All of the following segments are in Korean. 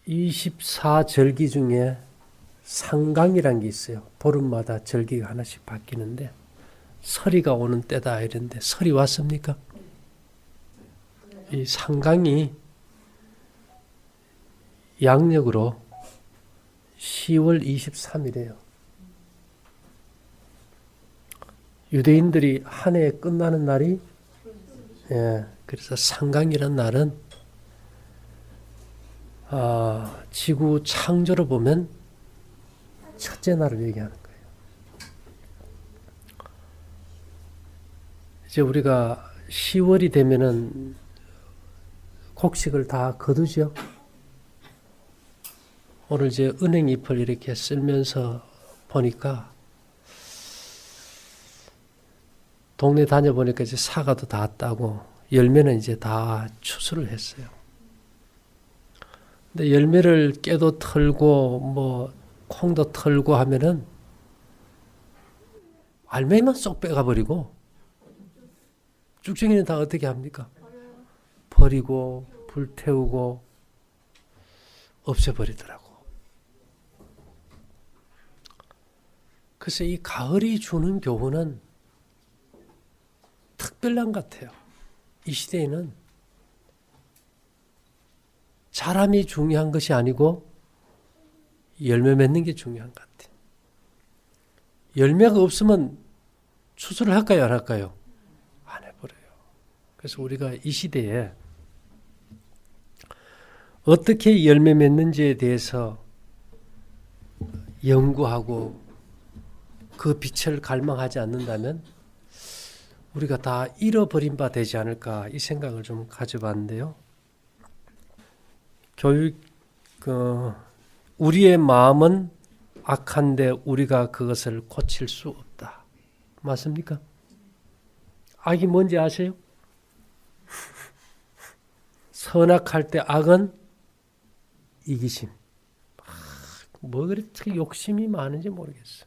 24절기 중에 상강이란 게 있어요. 보름마다 절기가 하나씩 바뀌는데 서리가 오는 때다 이런데 설이 왔습니까? 이 상강이 양력으로 10월 23일이에요. 유대인들이 한 해 끝나는 날이 그래서 상강이라는 날은 지구 창조로 보면 첫째 날을 얘기하는 거예요. 이제 우리가 10월이 되면은 곡식을 다 거두죠. 오늘 이제 은행잎을 이렇게 쓸면서 보니까 동네 다녀보니까 이제 사과도 다 따고 열매는 이제 다 추수를 했어요. 근데 열매를 깨도 털고 뭐 콩도 털고 하면은 알맹이만 쏙 빼가버리고 쭉정이는 다 어떻게 합니까? 버리고 불태우고 없애버리더라고. 그래서 이 가을이 주는 교훈은 특별한 것 같아요. 이 시대에는 자람이 중요한 것이 아니고 열매 맺는 게 중요한 것 같아요. 열매가 없으면 추수를 할까요? 안 할까요? 안 해버려요. 그래서 우리가 이 시대에 어떻게 열매 맺는지에 대해서 연구하고 그 빛을 갈망하지 않는다면 우리가 다 잃어버린 바 되지 않을까 이 생각을 좀 가져봤는데요. 우리의 마음은 악한데 우리가 그것을 고칠 수 없다. 맞습니까? 악이 뭔지 아세요? 선악할 때 악은 이기심. 뭐 그렇게 욕심이 많은지 모르겠어.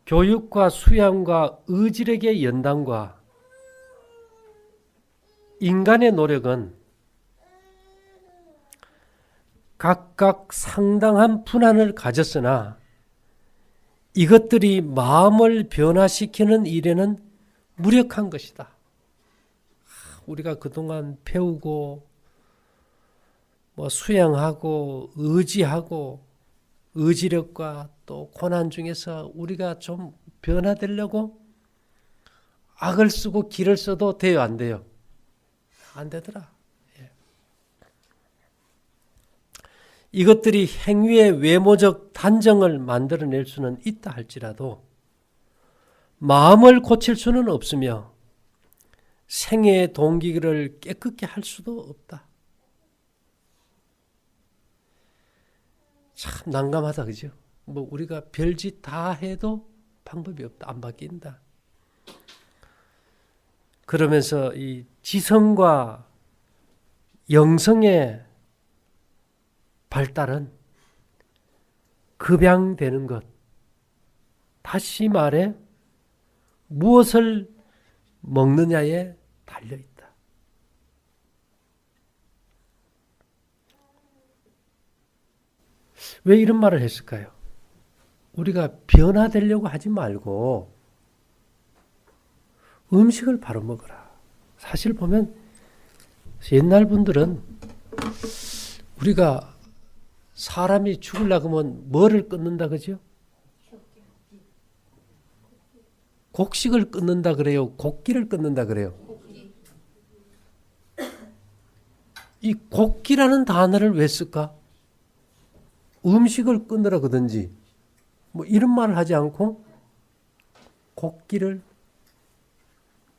교육과 수양과 의질에게 연단과 인간의 노력은 각각 상당한 분한을 가졌으나 이것들이 마음을 변화시키는 일에는 무력한 것이다. 우리가 그동안 배우고 뭐 수양하고 의지하고 의지력과 또 고난 중에서 우리가 좀 변화되려고 악을 쓰고 길을 써도 돼요, 안 돼요? 안 되더라. 이것들이 행위의 외모적 단정을 만들어낼 수는 있다 할지라도 마음을 고칠 수는 없으며 생애의 동기를 깨끗게 할 수도 없다. 참 난감하다, 그죠? 뭐 우리가 별짓 다 해도 방법이 없다. 안 바뀐다. 그러면서 이 지성과 영성의 발달은 급양되는 것. 다시 말해 무엇을 먹느냐에 달려있다. 왜 이런 말을 했을까요? 우리가 변화되려고 하지 말고 음식을 바로 먹어라. 사실 보면 옛날 분들은 우리가 사람이 죽으려고 하면 뭐를 끊는다 그죠? 곡식을 끊는다 그래요? 곡기를 끊는다 그래요? 이 곡기라는 단어를 왜 쓸까? 음식을 끊으라 그든지 뭐 이런 말을 하지 않고 곡기를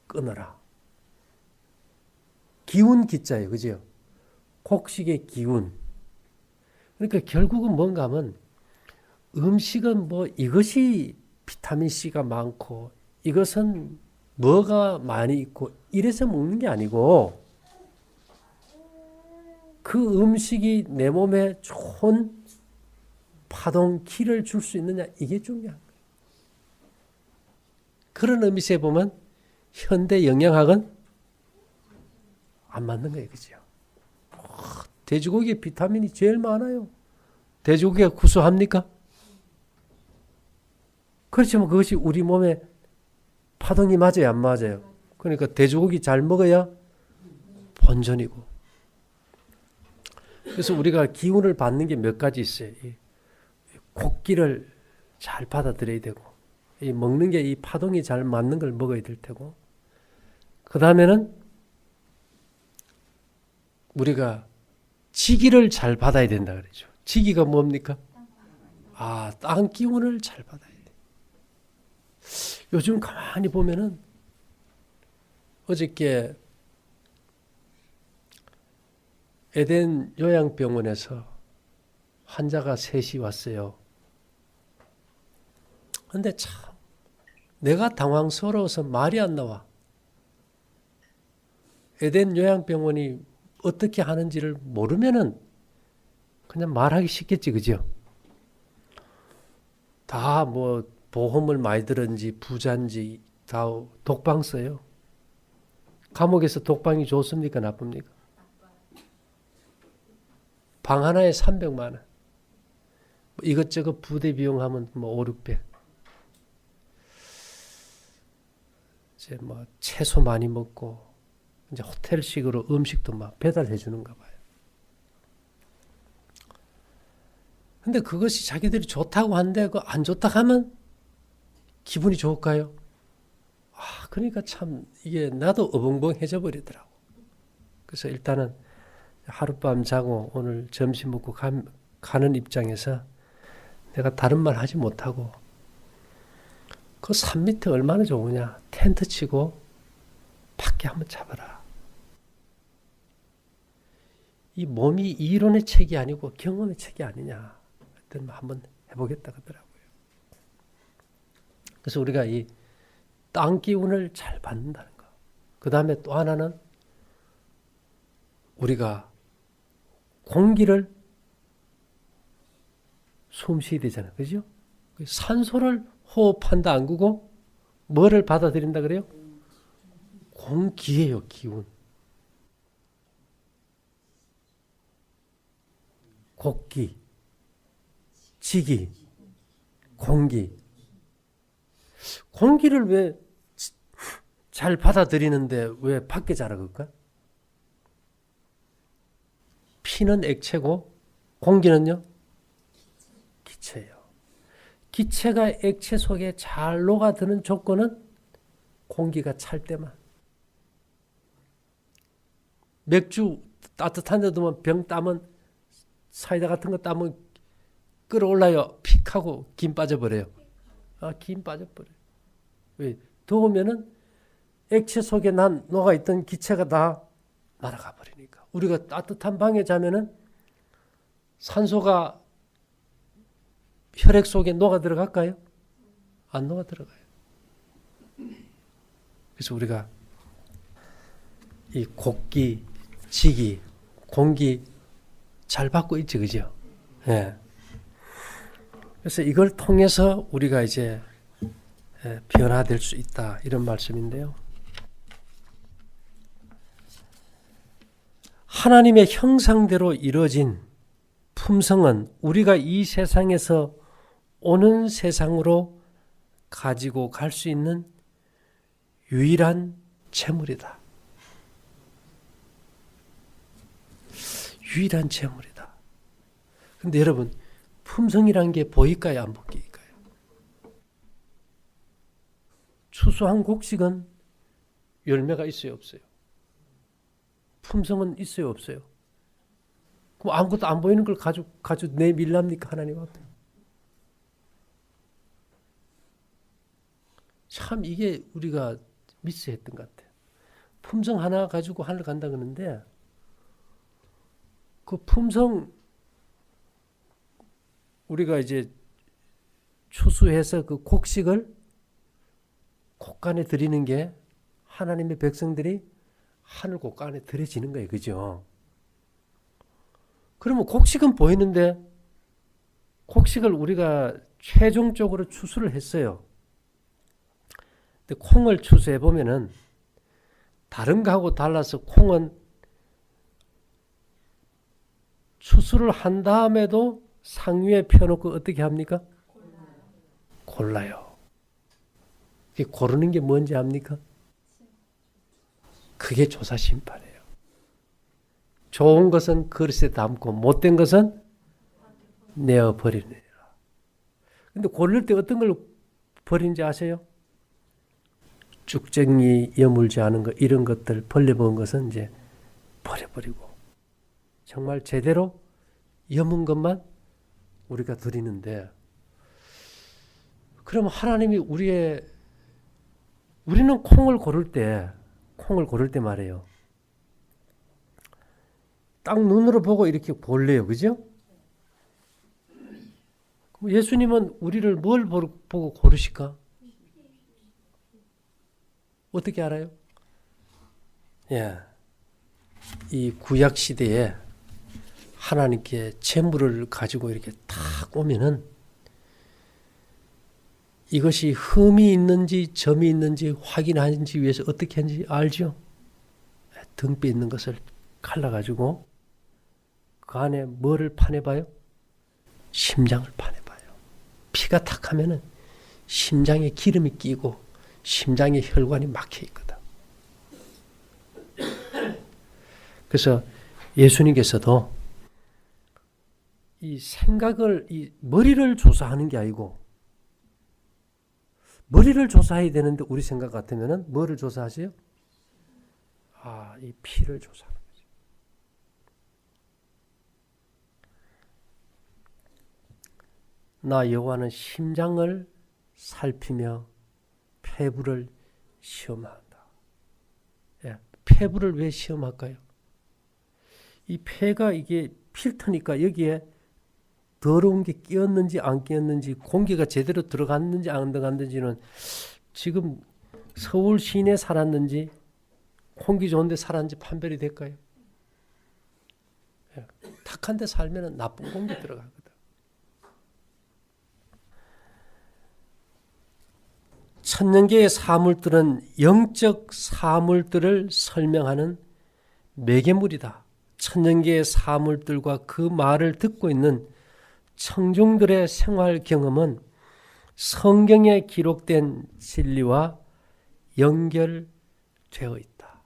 끊어라. 기운 기자예요. 그죠? 곡식의 기운. 그러니까 결국은 뭔가 하면 음식은 뭐 이것이 비타민C가 많고 이것은 뭐가 많이 있고 이래서 먹는 게 아니고 그 음식이 내 몸에 좋은 파동, 기를 줄 수 있느냐 이게 중요한 거예요. 그런 의미에서 보면 현대 영양학은 안 맞는 거예요. 그죠? 돼지고기에 비타민이 제일 많아요. 돼지고기가 구수합니까? 그렇지만 그것이 우리 몸에 파동이 맞아요, 안 맞아요? 그러니까 돼지고기 잘 먹어야 본전이고. 그래서 우리가 기운을 받는 게 몇 가지 있어요. 이 곡기를 잘 받아들여야 되고, 이 먹는 게 이 파동이 잘 맞는 걸 먹어야 될 테고, 그 다음에는 우리가 지기를 잘 받아야 된다 그러죠. 지기가 뭡니까? 땅 기운을 잘 받아야 돼. 요즘 가만히 보면은 어저께 에덴 요양병원에서 환자가 셋이 왔어요. 근데 참 내가 당황스러워서 말이 안 나와. 에덴 요양병원이 어떻게 하는지를 모르면은 그냥 말하기 쉽겠지, 그죠? 다 뭐 보험을 많이 들었는지 부자인지 다 독방 써요. 감옥에서 독방이 좋습니까, 나쁩니까? 방 하나에 300만 원. 이것저것 부대 비용하면 뭐 5, 600. 이제 뭐 채소 많이 먹고 이제 호텔식으로 음식도 막 배달해 주는가 봐요. 근데 그것이 자기들이 좋다고 하는데 그 안 좋다 하면 기분이 좋을까요? 그러니까 참 이게 나도 어벙벙해져 버리더라고. 그래서 일단은 하룻밤 자고 오늘 점심 먹고 가는 입장에서 내가 다른 말 하지 못하고 그 산 밑에 얼마나 좋으냐. 텐트 치고 밖에 한번 잡아라. 이 몸이 이론의 책이 아니고 경험의 책이 아니냐. 그랬더니 한번 해보겠다 하더라고요. 그래서 우리가 이 땅 기운을 잘 받는다는 거. 그 다음에 또 하나는 우리가 공기를 숨 쉬어야 되잖아요. 그죠? 산소를 호흡한다 안 그고 뭐를 받아들인다 그래요? 공기예요, 기운. 곡기, 지기, 공기. 공기를 왜 잘 받아들이는데 왜 밖에 자라갈까? 피는 액체고 공기는요? 기체예요. 기체가 액체 속에 잘 녹아드는 조건은 공기가 찰 때만. 맥주 따뜻한 데 두면 병 따면 사이다 같은 거 따면 끌어올라요. 픽 하고 김 빠져버려요. 김 빠져버려요. 왜? 더우면은 액체 속에 녹아있던 기체가 다 날아가 버리니까. 우리가 따뜻한 방에 자면은 산소가 혈액 속에 녹아 들어갈까요? 안 녹아 들어가요. 그래서 우리가 이 곡기, 지기, 공기 잘 받고 있지, 그죠? 예. 그래서 이걸 통해서 우리가 이제 변화될 수 있다, 이런 말씀인데요. 하나님의 형상대로 이루어진 품성은 우리가 이 세상에서 오는 세상으로 가지고 갈 수 있는 유일한 재물이다. 유일한 재물이다. 근데 여러분, 품성이란 게 보일까요, 안 보일까요? 추수한 곡식은 열매가 있어요, 없어요? 품성은 있어요, 없어요? 그럼 아무것도 안 보이는 걸 가지고 내밀랍니까, 하나님 앞에? 참 이게 우리가 미스했던 것 같아요. 품성 하나 가지고 하늘 간다 그러는데 그 품성 우리가 이제 추수해서 그 곡식을 곡간에 드리는 게 하나님의 백성들이 하늘 곡간에 드려지는 거예요. 그죠? 그러면 곡식은 보이는데 곡식을 우리가 최종적으로 추수를 했어요. 근데 콩을 추수해 보면은 다른 거하고 달라서 콩은 수술을 한 다음에도 상위에 펴놓고 어떻게 합니까? 골라요. 고르는 게 뭔지 압니까? 그게 조사심판이에요. 좋은 것은 그릇에 담고 못된 것은 내어버리느니라. 근데 고를 때 어떤 걸 버린지 아세요? 쭉정이 여물지 않은 것, 이런 것들 벌레본 것은 이제 버려버리고 정말 제대로 여문 것만 우리가 드리는데, 그럼 하나님이 우리는 콩을 고를 때 말이에요. 딱 눈으로 보고 이렇게 골래요. 그죠? 예수님은 우리를 뭘 보고 고르실까? 어떻게 알아요? 예. 이 구약 시대에 하나님께 재물을 가지고 이렇게 탁 오면은 이것이 흠이 있는지 점이 있는지 확인하는지 위해서 어떻게 하는지 알죠? 등뼈 있는 것을 갈라가지고 그 안에 뭐를 파내봐요? 심장을 파내봐요. 피가 탁 하면은 심장에 기름이 끼고 심장에 혈관이 막혀 있거든. 그래서 예수님께서도 이 생각을, 이 머리를 조사하는 게 아니고, 머리를 조사해야 되는데 우리 생각 같으면은 뭐를 조사하세요? 이 피를 조사하는 거죠. 나 여호와는 심장을 살피며 폐부를 시험한다. 예, 폐부를 왜 시험할까요? 이 폐가 이게 필터니까 여기에 더러운 게 끼었는지 안 끼었는지, 공기가 제대로 들어갔는지 안 들어갔는지는 지금 서울 시내에 살았는지 공기 좋은 데 살았는지 판별이 될까요? 예, 탁한 데 살면 나쁜 공기 들어가거든. 천년계의 사물들은 영적 사물들을 설명하는 매개물이다. 천년계의 사물들과 그 말을 듣고 있는 청중들의 생활 경험은 성경에 기록된 진리와 연결되어 있다.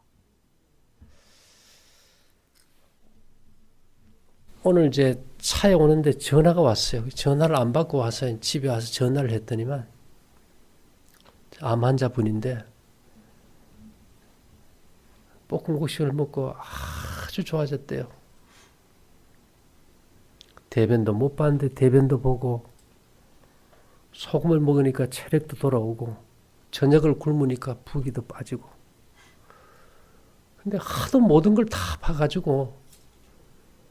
오늘 이제 차에 오는데 전화가 왔어요. 전화를 안 받고 와서 집에 와서 전화를 했더니만 암 환자분인데 볶음국수를 먹고 아주 좋아졌대요. 대변도 못 봤는데 대변도 보고, 소금을 먹으니까 체력도 돌아오고, 저녁을 굶으니까 부기도 빠지고. 근데 하도 모든 걸 다 봐가지고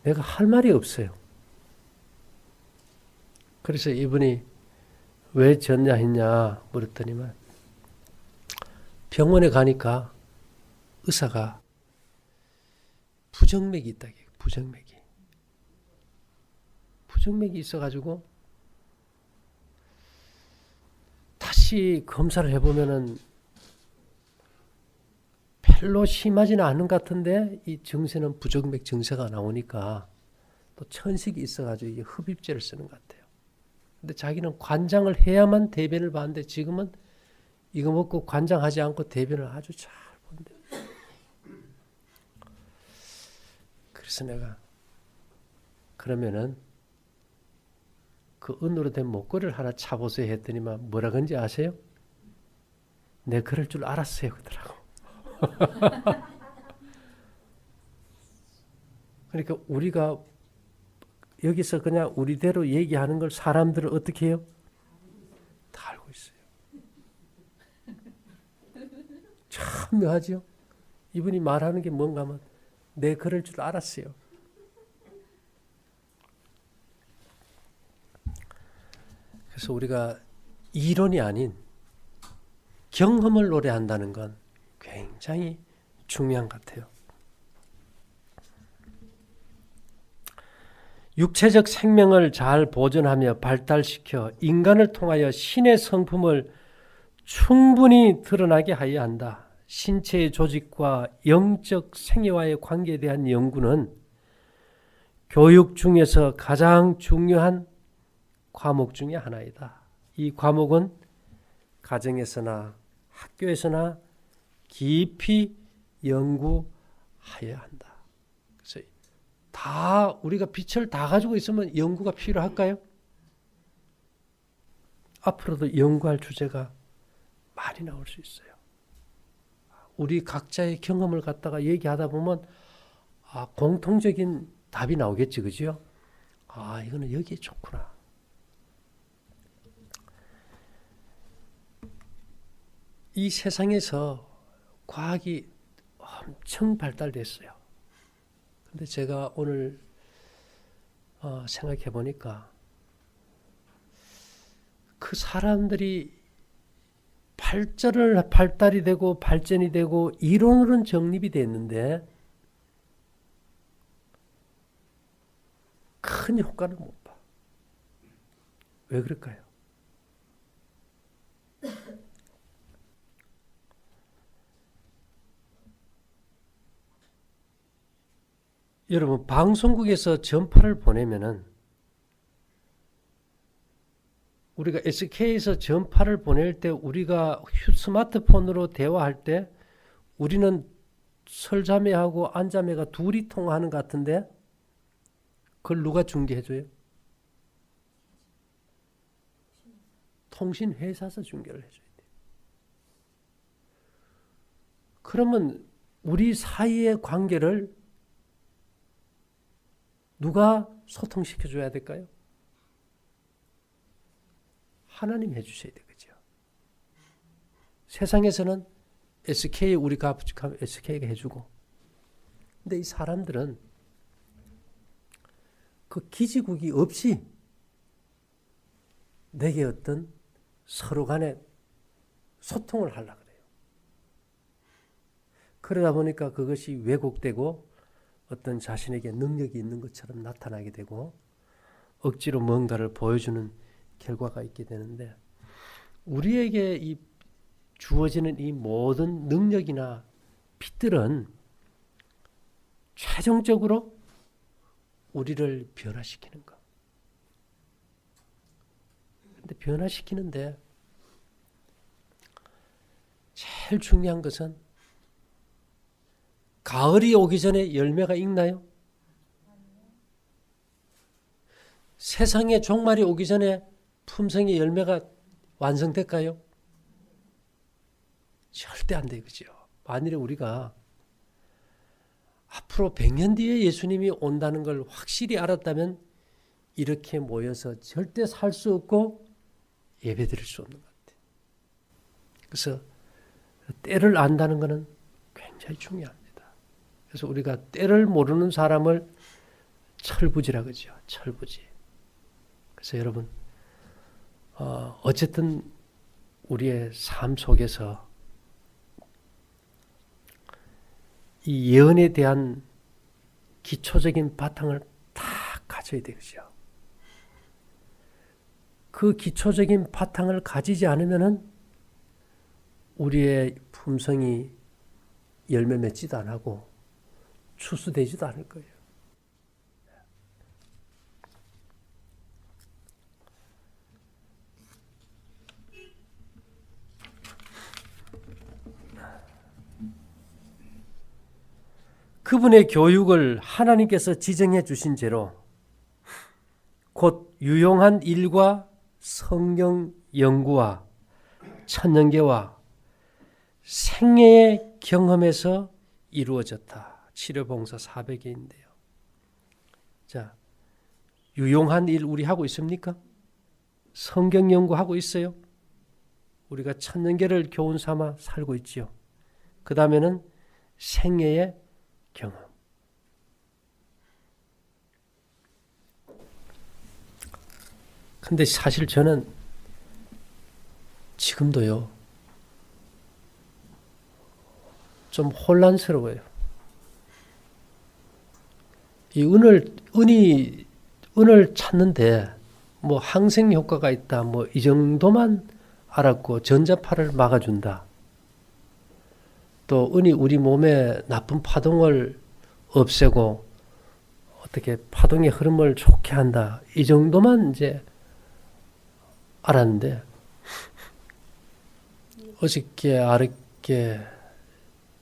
내가 할 말이 없어요. 그래서 이분이 왜 전화했냐 물었더니만, 병원에 가니까 의사가 부정맥이 있다. 부정맥이 있어가지고 다시 검사를 해보면은 별로 심하지는 않은 것 같은데 이 증세는 부정맥 증세가 나오니까 또 천식이 있어가지고 이게 흡입제를 쓰는 것 같아요. 근데 자기는 관장을 해야만 대변을 봤는데 지금은 이거 먹고 관장하지 않고 대변을 아주 잘 본대. 그래서 내가 그러면은 그 은으로 된 목걸이를 하나 차보세요 했더니만 뭐라 그런지 아세요? 내 그럴 줄 알았어요 그러더라고. 그러니까 우리가 여기서 그냥 우리대로 얘기하는 걸 사람들은 어떻게 해요? 다 알고 있어요. 참 묘하죠? 이분이 말하는 게 뭔가 하면 내 그럴 줄 알았어요. 그래서 우리가 이론이 아닌 경험을 노래한다는 건 굉장히 중요한 것 같아요. 육체적 생명을 잘 보존하며 발달시켜 인간을 통하여 신의 성품을 충분히 드러나게 하여야 한다. 신체의 조직과 영적 생애와의 관계에 대한 연구는 교육 중에서 가장 중요한 과목 중에 하나이다. 이 과목은 가정에서나 학교에서나 깊이 연구하여야 한다. 그래서 다 우리가 빛을 다 가지고 있으면 연구가 필요할까요? 앞으로도 연구할 주제가 많이 나올 수 있어요. 우리 각자의 경험을 갖다가 얘기하다 보면 공통적인 답이 나오겠지, 그죠? 이거는 여기에 좋구나. 이 세상에서 과학이 엄청 발달됐어요. 근데 제가 오늘 생각해 보니까 그 사람들이 발달이 되고 발전이 되고 이론으로는 정립이 됐는데 큰 효과를 못 봐. 왜 그럴까요? 여러분, 방송국에서 전파를 보내면은 우리가 SK에서 전파를 보낼 때 우리가 스마트폰으로 대화할 때 우리는 설자매하고 안자매가 둘이 통화하는 것 같은데 그걸 누가 중계해줘요? 통신회사에서 중계를 해줘야 돼요. 그러면 우리 사이의 관계를 누가 소통시켜줘야 될까요? 하나님 해주셔야 되겠죠. 세상에서는 SK 우리가 SK가 해주고, 근데 이 사람들은 그 기지국이 없이 내게 어떤 서로 간에 소통을 하려고 그래요. 그러다 보니까 그것이 왜곡되고 어떤 자신에게 능력이 있는 것처럼 나타나게 되고 억지로 뭔가를 보여주는 결과가 있게 되는데, 우리에게 이 주어지는 이 모든 능력이나 빛들은 최종적으로 우리를 변화시키는 것. 근데 변화시키는데 제일 중요한 것은 가을이 오기 전에 열매가 익나요? 세상의 종말이 오기 전에 품성의 열매가 완성될까요? 절대 안 되죠. 만일에 우리가 앞으로 100년 뒤에 예수님이 온다는 걸 확실히 알았다면 이렇게 모여서 절대 살 수 없고 예배드릴 수 없는 것 같아요. 그래서 때를 안다는 것은 굉장히 중요합니다. 그래서 우리가 때를 모르는 사람을 철부지라 그러죠. 철부지. 그래서 여러분, 어쨌든 우리의 삶 속에서 이 예언에 대한 기초적인 바탕을 다 가져야 되죠. 그 기초적인 바탕을 가지지 않으면은 우리의 품성이 열매 맺지도 안 하고 추수되지도 않을 거예요. 그분의 교육을 하나님께서 지정해 주신 죄로 곧 유용한 일과 성경 연구와 천연계와 생애의 경험에서 이루어졌다. 치료봉사 400개인데요. 자, 유용한 일 우리 하고 있습니까? 성경 연구하고 있어요? 우리가 천연계를 교훈 삼아 살고 있지요. 그 다음에는 생애의 경험. 근데 사실 저는 지금도요, 좀 혼란스러워요. 이 은을 찾는데 뭐 항생 효과가 있다, 뭐 이 정도만 알았고 전자파를 막아준다. 또 은이 우리 몸에 나쁜 파동을 없애고 어떻게 파동의 흐름을 좋게 한다. 이 정도만 이제 알았는데 어저께 아랫게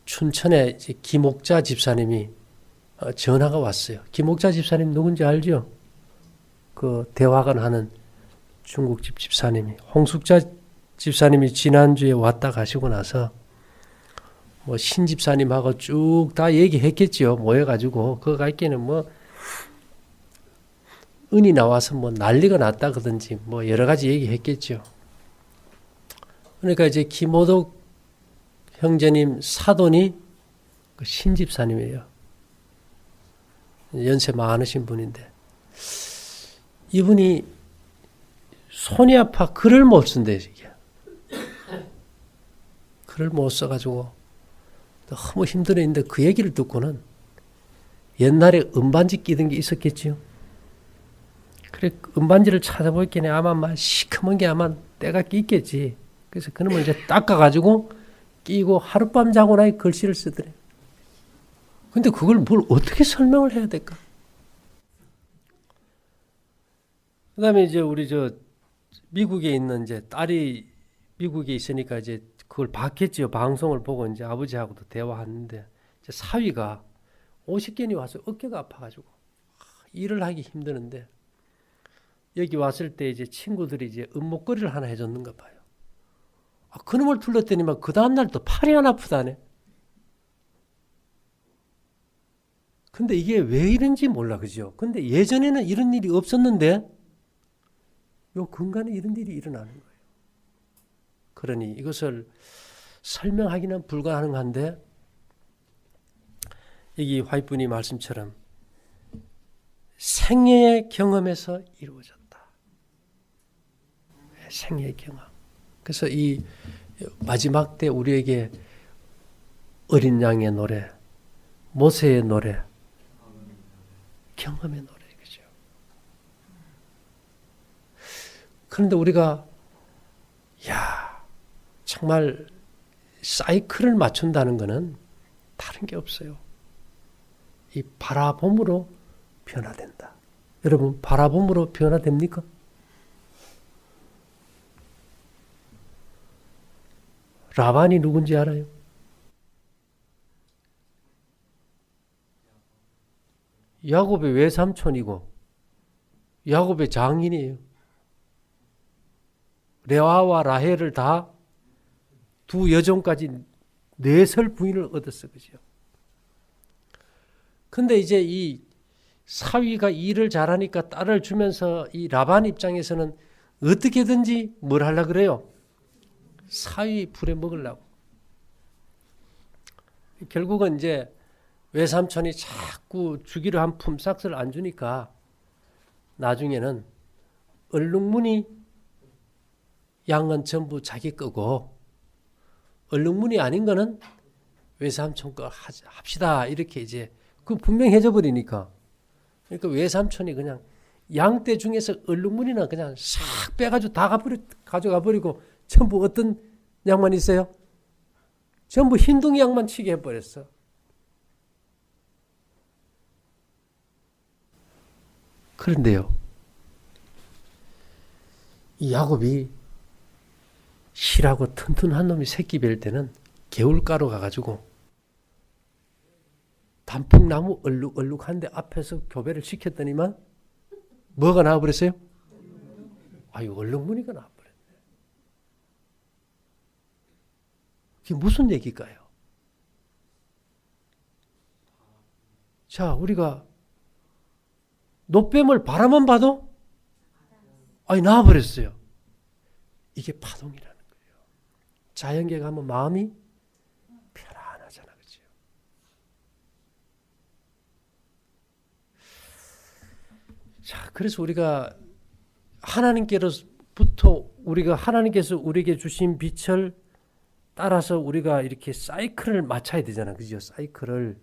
춘천에 이제 김옥자 집사님이 전화가 왔어요. 김옥자 집사님 누군지 알죠? 그 대화관 하는 중국집 집사님이, 홍숙자 집사님이 지난주에 왔다 가시고 나서 뭐 신 집사님하고 쭉 다 얘기했겠죠. 모여가지고 그거 갈게는 뭐 은이 나와서 뭐 난리가 났다 그러든지 뭐 여러 가지 얘기했겠죠. 그러니까 이제 김호덕 형제님 사돈이 그 신 집사님이에요. 연세 많으신 분인데 이분이 손이 아파 글을 못 쓴대. 이게 글을 못 써가지고 너무 힘들어했는데 그 얘기를 듣고는 옛날에 음반지 끼던 게 있었겠지요. 그래 음반지를 찾아보겠네. 아마 막 시커먼 게 아마 때가 끼겠지. 그래서 그놈을 이제 닦아가지고 끼고 하룻밤 자고 나니 글씨를 쓰더래. 근데 그걸 뭘 어떻게 설명을 해야 될까? 그 다음에 이제 우리 저 미국에 있는 이제 딸이 미국에 있으니까 이제 그걸 봤겠지요. 방송을 보고 이제 아버지하고도 대화하는데 이제 사위가 50견이 와서 어깨가 아파가지고 일을 하기 힘드는데 여기 왔을 때 이제 친구들이 이제 은목걸이를 하나 해줬는가 봐요. 그놈을 둘렀더니만 그 다음날 또 팔이 안 아프다네. 근데 이게 왜 이런지 몰라, 그죠? 근데 예전에는 이런 일이 없었는데 요 근간에 이런 일이 일어나는 거예요. 그러니 이것을 설명하기는 불가능한데 여기 화이트분이 말씀처럼 생애의 경험에서 이루어졌다. 생애의 경험. 그래서 이 마지막 때 우리에게 어린 양의 노래, 모세의 노래, 경험의 노래, 그죠? 그런데 우리가 정말 사이클을 맞춘다는 것은 다른 게 없어요. 이 바라봄으로 변화된다. 여러분, 바라봄으로 변화됩니까? 라반이 누군지 알아요? 야곱의 외삼촌이고 야곱의 장인이에요. 레아와 라헬을 다 두 여종까지 4설 부인을 얻었어, 그죠? 근데 이제 이 사위가 일을 잘하니까 딸을 주면서 이 라반 입장에서는 어떻게든지 뭘 하려고 그래요? 사위 풀에 먹으려고. 결국은 이제 외삼촌이 자꾸 주기로 한 품삯을 안 주니까 나중에는 얼룩무늬 양은 전부 자기 거고 얼룩무늬 아닌 거는 외삼촌 거 합시다. 이렇게 이제 그 분명해져 버리니까. 그러니까 외삼촌이 그냥 양떼 중에서 얼룩무늬나 그냥 싹 빼가지고 다 가져가 버리고 전부 어떤 양만 있어요? 전부 흰둥이 양만 치게 해버렸어. 그런데요, 이 야곱이 실하고 튼튼한 놈이 새끼 뵐 때는 개울가로 가가지고 단풍나무 얼룩얼룩한데 앞에서 교배를 시켰더니만 뭐가 나와버렸어요? 얼룩무늬가 나와버렸네. 그게 무슨 얘기일까요? 자, 우리가 노뱀을 바라만 봐도 나와버렸어요. 이게 파동이라는 거예요. 자연계 가면 마음이 편안하잖아, 그죠? 자, 그래서 우리가 하나님께서 우리에게 주신 빛을 따라서 우리가 이렇게 사이클을 맞춰야 되잖아, 그죠? 사이클을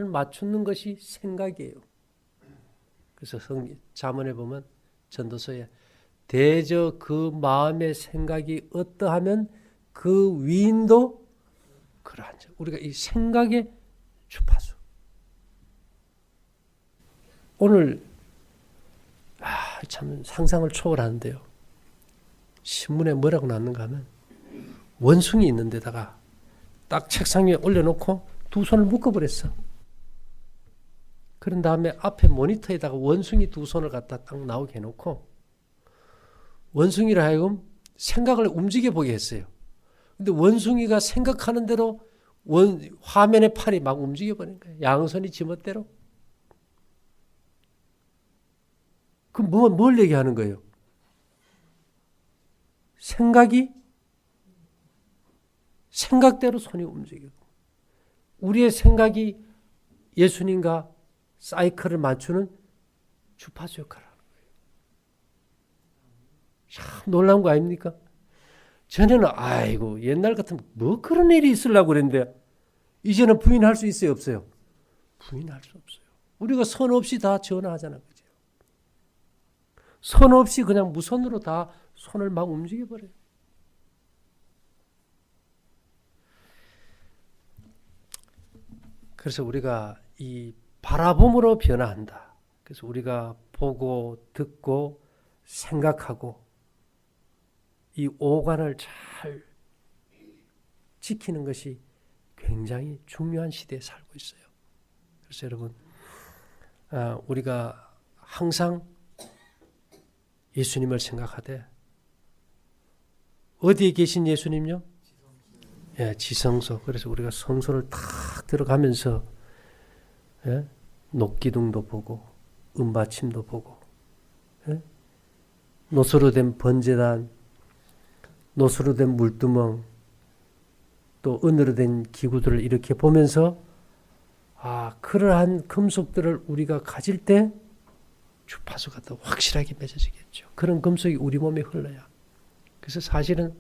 맞추는 것이 생각이에요. 그래서 잠언에 보면 전도서에 대저 그 마음의 생각이 어떠하면 그 위인도 그러한지. 우리가 이 생각의 주파수. 오늘 참 상상을 초월하는데요. 신문에 뭐라고 났는가 하면 원숭이 있는 데다가 딱 책상 위에 올려놓고 두 손을 묶어버렸어. 그런 다음에 앞에 모니터에다가 원숭이 두 손을 갖다 딱 나오게 해놓고 원숭이를 하여금 생각을 움직여보게 했어요. 근데 원숭이가 생각하는 대로 화면의 팔이 막 움직여버린 거예요. 양손이 지멋대로. 그럼 뭘 얘기하는 거예요? 생각대로 손이 움직여. 우리의 생각이 예수님과 사이클을 맞추는 주파수 역할을 하는 거예요. 참 놀라운 거 아닙니까? 전에는 아이고 옛날 같으면 뭐 그런 일이 있으려고 그랬는데 이제는 부인할 수 있어요, 없어요? 부인할 수 없어요. 우리가 선 없이 다 전화하잖아, 그죠? 선 없이 그냥 무선으로 다 손을 막 움직여버려요. 그래서 우리가 이 바라봄으로 변화한다. 그래서 우리가 보고 듣고 생각하고 이 오간을 잘 지키는 것이 굉장히 중요한 시대에 살고 있어요. 그래서 여러분, 우리가 항상 예수님을 생각하되 어디에 계신 예수님요? 예, 지성소. 그래서 우리가 성소를 탁 들어가면서 녹기둥도 보고 은받침도 보고 노수로 된 번제단, 노수로 된 물두멍, 또 은으로 된 기구들을 이렇게 보면서 그러한 금속들을 우리가 가질 때 주파수가 더 확실하게 맺어지겠죠. 그런 금속이 우리 몸에 흘러야. 그래서 사실은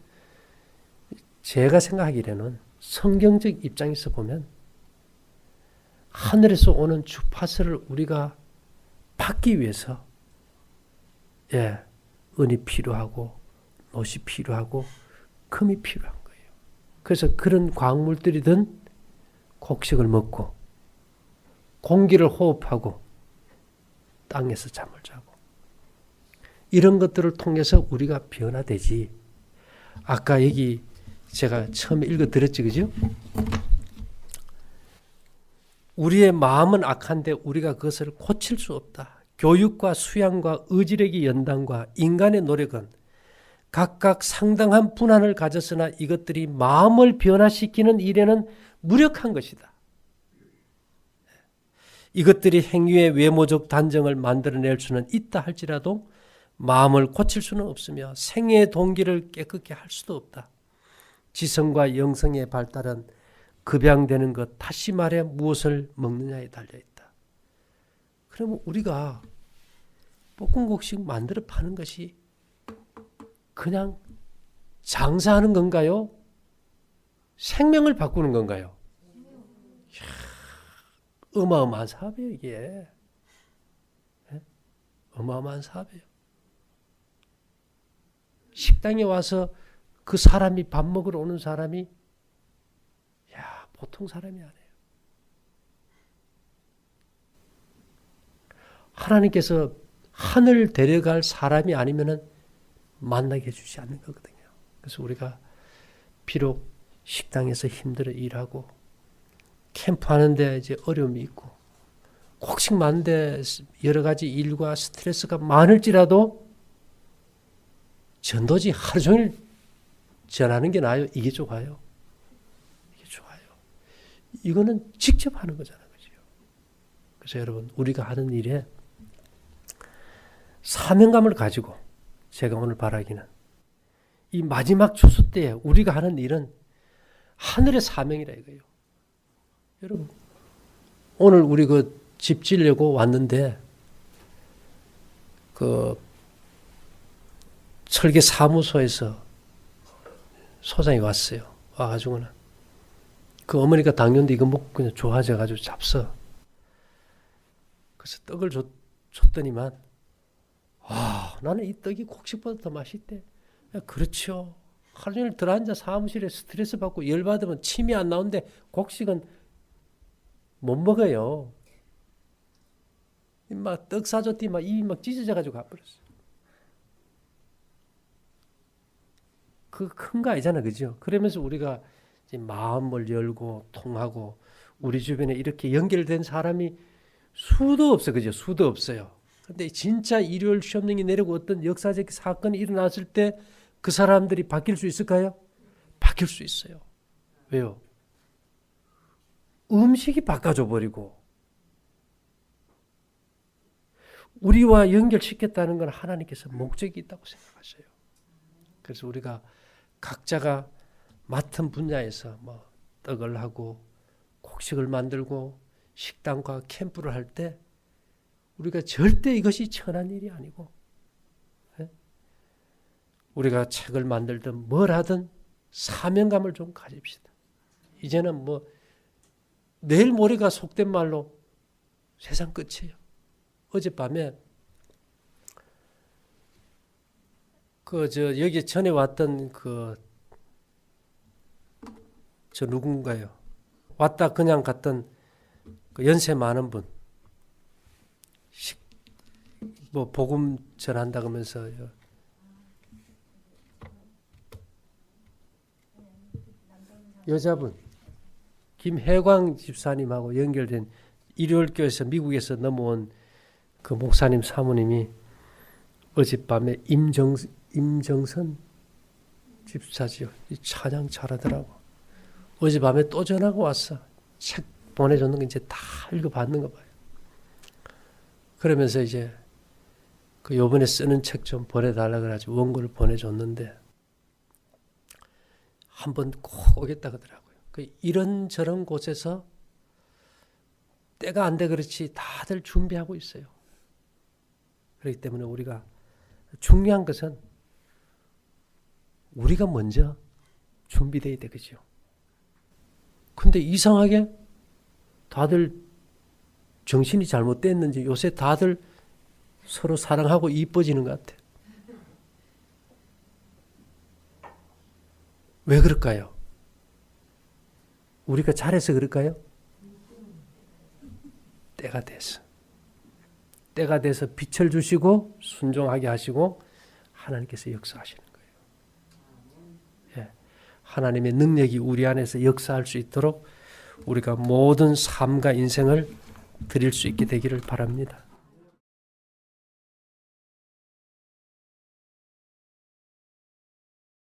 제가 생각하기로는 성경적 입장에서 보면 하늘에서 오는 주파수를 우리가 받기 위해서 은이 필요하고 못이 필요하고 금이 필요한 거예요. 그래서 그런 광물들이든 곡식을 먹고 공기를 호흡하고 땅에서 잠을 자고 이런 것들을 통해서 우리가 변화되지. 아까 여기 제가 처음에 읽어드렸지, 그죠? 우리의 마음은 악한데 우리가 그것을 고칠 수 없다. 교육과 수양과 의지력의 연단과 인간의 노력은 각각 상당한 분한을 가졌으나 이것들이 마음을 변화시키는 일에는 무력한 것이다. 이것들이 행위의 외모적 단정을 만들어낼 수는 있다 할지라도 마음을 고칠 수는 없으며 생애의 동기를 깨끗게 할 수도 없다. 지성과 영성의 발달은 급양되는 것, 다시 말해 무엇을 먹느냐에 달려있다. 그러면 우리가 볶음국식 만들어 파는 것이 그냥 장사하는 건가요? 생명을 바꾸는 건가요? 이야, 어마어마한 사업이에요, 이게. 어마어마한 사업이에요. 식당에 와서 그 사람이 밥 먹으러 오는 사람이 보통 사람이 아니에요. 하나님께서 하늘 데려갈 사람이 아니면은 만나게 해주지 않는 거거든요. 그래서 우리가 비록 식당에서 힘들어 일하고 캠프하는데 이제 어려움이 있고 곡식 많은데 여러 가지 일과 스트레스가 많을지라도 전도지 하루 종일 전하는 게 나아요? 이게 좋아요? 이게 좋아요. 이거는 직접 하는 거잖아요. 그죠? 그래서 여러분, 우리가 하는 일에 사명감을 가지고 제가 오늘 바라기는 이 마지막 추수 때에 우리가 하는 일은 하늘의 사명이라 이거예요. 여러분, 오늘 우리 그 집 지려고 왔는데 그 설계 사무소에서 소장이 왔어요. 와가지고는 그 어머니가 당뇨인데 이거 먹고 그냥 좋아져가지고 잡서. 그래서 떡을 줬더니만 나는 이 떡이 곡식보다 더 맛있대. 그렇죠. 하루 종일 들어앉아 사무실에 스트레스 받고 열받으면 침이 안 나오는데 곡식은 못 먹어요. 막 떡 사줬더니 막 입이 막 찢어져 가지고 가버렸어. 그거 큰 거 아니잖아, 그죠? 그러면서 우리가 이제 마음을 열고 통하고 우리 주변에 이렇게 연결된 사람이 수도 없어, 그죠? 수도 없어요. 근데 진짜 일요일 시험령이 내리고 어떤 역사적 사건이 일어났을 때 그 사람들이 바뀔 수 있을까요? 바뀔 수 있어요. 왜요? 음식이 바꿔줘 버리고 우리와 연결시켰다는 건 하나님께서 목적이 있다고 생각하셔요. 그래서 우리가 각자가 맡은 분야에서 뭐 떡을 하고 곡식을 만들고 식당과 캠프를 할 때 우리가 절대 이것이 천한 일이 아니고 우리가 책을 만들든 뭘 하든 사명감을 좀 가집시다. 이제는 뭐 내일 모레가 속된 말로 세상 끝이에요. 어젯밤에 여기 전에 왔던 저 누군가요? 왔다 그냥 갔던 그 연세 많은 분, 뭐 복음 전한다 그러면서 여자분 김혜광 집사님하고 연결된 일요일교회에서 미국에서 넘어온 그 목사님 사모님이 어젯밤에 임정선 집사지요. 이 찬양 잘하더라고. 어젯밤에 또 전화가 왔어. 책 보내줬는 거 이제 다 읽어봤는 거 봐요. 그러면서 이제 그 요번에 쓰는 책 좀 보내달라 그래가지고 원고를 보내줬는데 한번 꼭 오겠다 그러더라고요. 이런저런 곳에서 때가 안 돼 그렇지 다들 준비하고 있어요. 그렇기 때문에 우리가 중요한 것은 우리가 먼저 준비되어야 되겠죠. 근데 이상하게 다들 정신이 잘못됐는지 요새 다들 서로 사랑하고 이뻐지는 것 같아. 왜 그럴까요? 우리가 잘해서 그럴까요? 때가 돼서. 때가 돼서 빛을 주시고 순종하게 하시고 하나님께서 역사하시는 거예요. 예. 하나님의 능력이 우리 안에서 역사할 수 있도록 우리가 모든 삶과 인생을 드릴 수 있게 되기를 바랍니다.